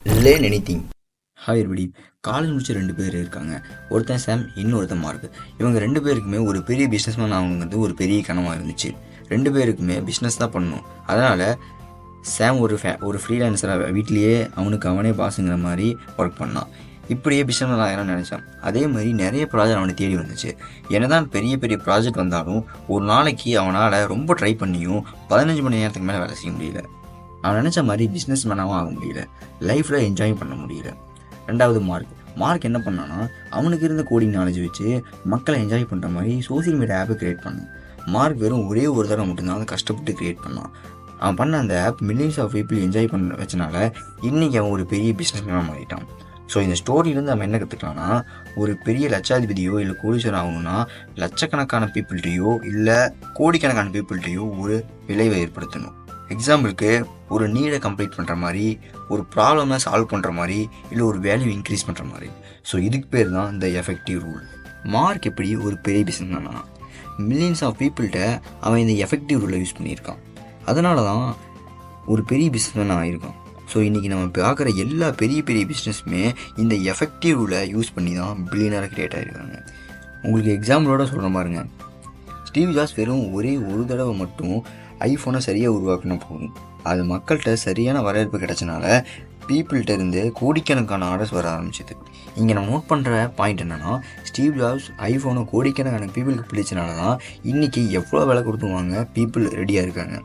Learn anything. Hi everybody. College முடிச்ச 2 பேர் இருக்காங்க. ஒருத்தன் சாம், இன்னொருத்தன் மார்க். இவங்க 2 பேருக்குமே ஒரு பெரிய பிஸ்னஸ்மேன் ஆகணுங்கிறது ஒரு பெரிய கனவாக இருந்துச்சு. 2 பேருக்குமே பிஸ்னஸ் தான் பண்ணணும். அதனால் சாம் ஒரு ஃப்ரீலான்சராக வீட்லேயே அவனே பாஸுங்கிற மாதிரி ஒர்க் பண்ணான். இப்படியே பிஸ்னஸ் ஆகணும்னு நினச்சான். அதே மாதிரி நிறைய ப்ராஜெக்ட் அவனை தேடி வந்துச்சு. என்னதான் பெரிய பெரிய ப்ராஜெக்ட் வந்தாலும் ஒரு நாளைக்கு அவனால் ரொம்ப ட்ரை பண்ணியும் 15 மணி நேரத்துக்கு மேலே வேலை செய்ய முடியல. அவன் நினச்ச மாதிரி பிஸ்னஸ் மேனாகவும் ஆக முடியல. லைஃப்பில் என்ஜாய் பண்ண முடியல. 2வது மார்க் என்ன பண்ணான்னா, அவனுக்கு இருந்த கோடிங் நாலேஜ் வச்சு மக்களை என்ஜாய் பண்ணுற மாதிரி சோசியல் மீடியா ஆப்பை க்ரியேட் பண்ணான். மார்க் வெறும் ஒரே ஒரு தடவை மட்டும்தான் அதை கஷ்டப்பட்டு க்ரியேட் பண்ணான். அவன் பண்ண அந்த app millions of people enjoy பண்ண வச்சனால இன்றைக்கி அவன் ஒரு பெரிய பிஸ்னஸ் மேனாக மாறிட்டான். ஸோ இந்த ஸ்டோரியிலேருந்து நம்ம என்ன கற்றுக்கலாம்னா, ஒரு பெரிய லட்சாதிபதியோ இல்லை கோடீஸ்வரன் ஆகணும்னா லட்சக்கணக்கான பீப்புள்கிட்டையோ இல்லை கோடிக்கணக்கான பீப்புள்கிட்டையோ ஒரு விளைவை ஏற்படுத்தணும். எக்ஸாம்பிளுக்கு ஒரு நீடை கம்ப்ளீட் பண்ணுற மாதிரி, ஒரு ப்ராப்ளமை சால்வ் பண்ணுற மாதிரி, இல்லை ஒரு வேல்யூ இன்க்ரீஸ் பண்ணுற மாதிரி. ஸோ இதுக்கு பேர் தான் இந்த எஃபெக்டிவ் ரூல். மார்க் எப்படி ஒரு பெரிய பிஸ்னஸ் தானா, மில்லியன்ஸ் ஆஃப் பீப்புள்கிட்ட அவன் இந்த எஃபெக்டிவ் ரூலை யூஸ் பண்ணியிருக்கான். அதனால தான் ஒரு பெரிய பிஸ்னஸ் ஆகியிருக்கான். ஸோ இன்றைக்கி நம்ம பார்க்குற எல்லா பெரிய பெரிய பிஸ்னஸுமே இந்த எஃபெக்டிவ் ரூலை யூஸ் பண்ணி தான் பில்லியனராக க்ரியேட் ஆகிருக்காங்க. உங்களுக்கு எக்ஸாம்பிளோட சொல்கிற பாருங்க, ஸ்டீவ் ஜாப்ஸ் வெறும் ஒரே ஒரு தடவை மட்டும் ஐஃபோனை சரியாக உருவாக்கினா போதும். அது மக்கள்கிட்ட சரியான வரவேற்பு கிடைச்சனால பீப்புள்கிட்ட இருந்து கோடிக்கணக்கான ஆர்டர்ஸ் வர ஆரம்பிச்சிது. இங்கே நம்ம நோட் பண்ணுற பாயிண்ட் என்னென்னா, ஸ்டீவ் ஜாப்ஸ் ஐஃபோனை கோடிக்கணக்கான பீப்புளுக்கு பிடிச்சனால தான் இன்றைக்கி எவ்வளோ விலை கொடுத்து வாங்க பீப்புள் ரெடியாக இருக்காங்க.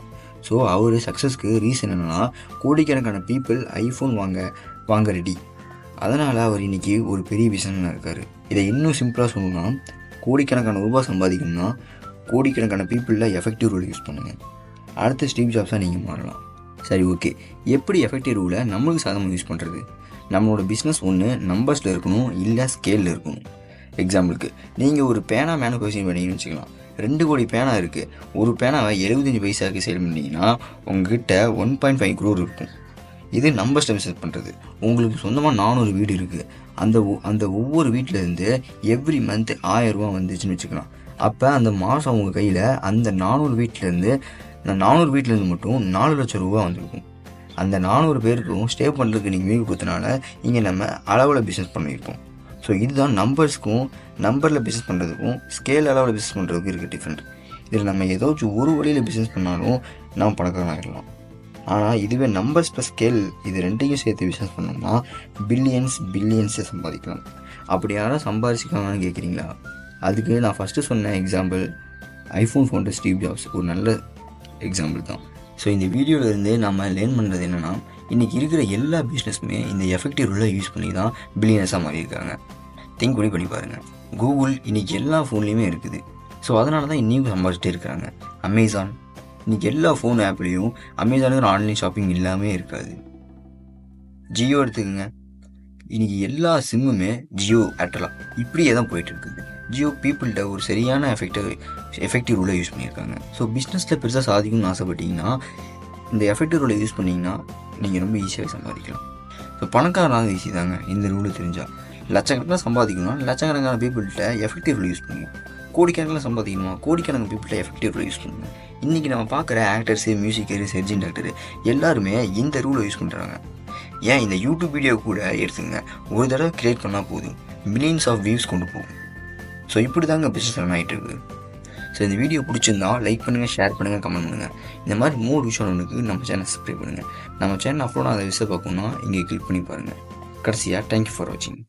ஸோ அவர் சக்ஸஸ்க்கு ரீசன் என்னென்னா, கோடிக்கணக்கான பீப்புள் ஐஃபோன் வாங்க ரெடி. அதனால் அவர் இன்றைக்கி ஒரு பெரிய பிஸ்னஸ்மேனாக இருக்கார். இதை இன்னும் சிம்பிளாக சொல்லணும்னா, கோடிக்கணக்கான ரூபாய் சம்பாதிக்கணும்னா கோடிக்கணக்கான பீப்புளில் எஃபெக்டிவ் ரூல் யூஸ் பண்ணுங்கள். அடுத்த ஸ்டீவ் ஜாப்ஸாக நீங்கள் மாறலாம். சரி, ஓகே, எப்படி எஃபெக்டிவ் ரூலை நம்மளுக்கு சாதமாக யூஸ் பண்ணுறது? நம்மளோட பிஸ்னஸ் ஒன்று நம்பர்ஸில் இருக்கணும், இல்லை ஸ்கேலில் இருக்கணும். எக்ஸாம்பிளுக்கு நீங்கள் ஒரு பேனா மேனுஃபேக்சரிங் பண்ணிங்கன்னு வச்சுக்கலாம். 2 கோடி பேனா இருக்குது. ஒரு பேனாவை 75 பைசாவுக்கு சேல் பண்ணிங்கன்னா உங்ககிட்ட 1.5 crore இருக்கும். இது நம்பர்ஸில் பிஸ்னஸ் பண்ணுறது. உங்களுக்கு சொந்தமாக 400 வீடு இருக்குது. அந்த ஒவ்வொரு வீட்டிலேருந்து எவ்ரி மந்த் 1000 ரூபா வந்துச்சுன்னு வச்சுக்கலாம். அப்போ அந்த மாதம் அவங்க கையில் அந்த 400 வீட்டிலேருந்து மட்டும் 4 லட்சம் ரூபா வந்துருக்கும். அந்த 400 பேருக்கும் ஸ்டே பண்ணுறதுக்கு நீங்கள் வீடு கொடுத்தனால இங்கே நம்ம அளவில் பிஸ்னஸ் பண்ணியிருக்கோம். ஸோ இதுதான் நம்பரில் பிஸ்னஸ் பண்ணுறதுக்கும் ஸ்கேல் அளவில் பிஸ்னஸ் பண்ணுறதுக்கும் இருக்குது டிஃப்ரெண்ட். இதில் நம்ம ஏதாச்சும் ஒரு வழியில் பிஸ்னஸ் பண்ணாலும் நம்ம பணக்காரன் ஆகிடலாம். ஆனால் இதுவே நம்பர்ஸ் ப்ளஸ் ஸ்கேல் இது 2யும் சேர்த்து பிஸ்னஸ் பண்ணோம்னா பில்லியன்ஸை சம்பாதிக்கலாம். அப்படி யாரும் சம்பாதிச்சிக்கலாம்னு கேட்குறீங்களா? அதுக்கு நான் ஃபஸ்ட்டு சொன்ன example iPhone founder Steve jobs ஒரு நல்ல எக்ஸாம்பிள் தான். ஸோ இந்த வீடியோவிலேருந்து நம்ம லேர்ன் பண்ணுறது என்னென்னா, இன்றைக்கி இருக்கிற எல்லா பிஸ்னஸுமே இந்த எஃபெக்டிவ் ரூலை யூஸ் பண்ணி தான் பில்லியனர்ஸாக மாறியிருக்காங்க. திங்க் பண்ணி பாருங்கள். கூகுள் இன்றைக்கி எல்லா ஃபோன்லேயுமே இருக்குது. ஸோ அதனால தான் இன்னும் சம்பாதிச்சிட்டே இருக்கிறாங்க. அமேசான் இன்றைக்கி எல்லா ஃபோன் ஆப்லேயும் அமேசானுக்கு ஆன்லைன் ஷாப்பிங் இல்லாமல் இருக்காது. ஜியோ எடுத்துக்கோங்க, இன்றைக்கி எல்லா சிம்முமே ஜியோ, ஏர்டெலா இப்படியே தான் போயிட்டுருக்குது. ஜியோ பீப்புள்கிட்ட ஒரு சரியான எஃபெக்டிவ் ரூலை யூஸ் பண்ணியிருக்காங்க. ஸோ பிஸ்னஸில் பெருசாக சாதிக்கணும்னு ஆசைப்பட்டீங்கன்னா இந்த எஃபெக்டிவ் ரூலை யூஸ் பண்ணிங்கன்னா நீங்கள் ரொம்ப ஈஸியாக சம்பாதிக்கலாம். ஸோ பணக்காரனாக ஈஸி தாங்க இந்த ரூலை தெரிஞ்சால். லட்சக்கணக்கான சம்பாதிக்கணும்னா லட்சக்கணக்கான பீப்புள்கிட்ட எஃபெக்டிவ் ரூல் யூஸ் பண்ணுங்க. கோடிக்கணக்கில் சம்பாதிக்கணுமா கோடிக்கணக்கான பீப்புள்கிட்ட எஃபெக்டிவ் ரூல் யூஸ் பண்ணுங்க. இன்றைக்கி நம்ம பார்க்குற ஆக்டர்ஸு, மியூசிக்கரு, சர்ஜன் டாக்டரு எல்லாருமே இந்த ரூலை யூஸ் பண்ணுறாங்க. ஏன் இந்த யூடியூப் வீடியோ கூட எடுத்துங்க, ஒரு தடவை க்ரியேட் பண்ணால் போதும், மில்லியன்ஸ் ஆஃப் வியூஸ் கொண்டு போகும். ஸோ இப்படி தாங்க பிஸ்னஸ் ரன் ஆகிட்டு இருக்குது. ஸோ இந்த வீடியோ பிடிச்சிருந்தா லைக் பண்ணுங்கள், ஷேர் பண்ணுங்கள், கமெண்ட் பண்ணுங்கள். இந்த மாதிரி மோர் விஷயம் நம்ம சேனல் சப்ஸ்கிரைப் பண்ணுங்கள். நம்ம சேனல் அப்லோட் ஆகிற விஷயம் பார்க்கணுன்னா இங்கே கிளிக் பண்ணி பாருங்கள். கடைசியாக தேங்க்யூ ஃபார் வாட்சிங்.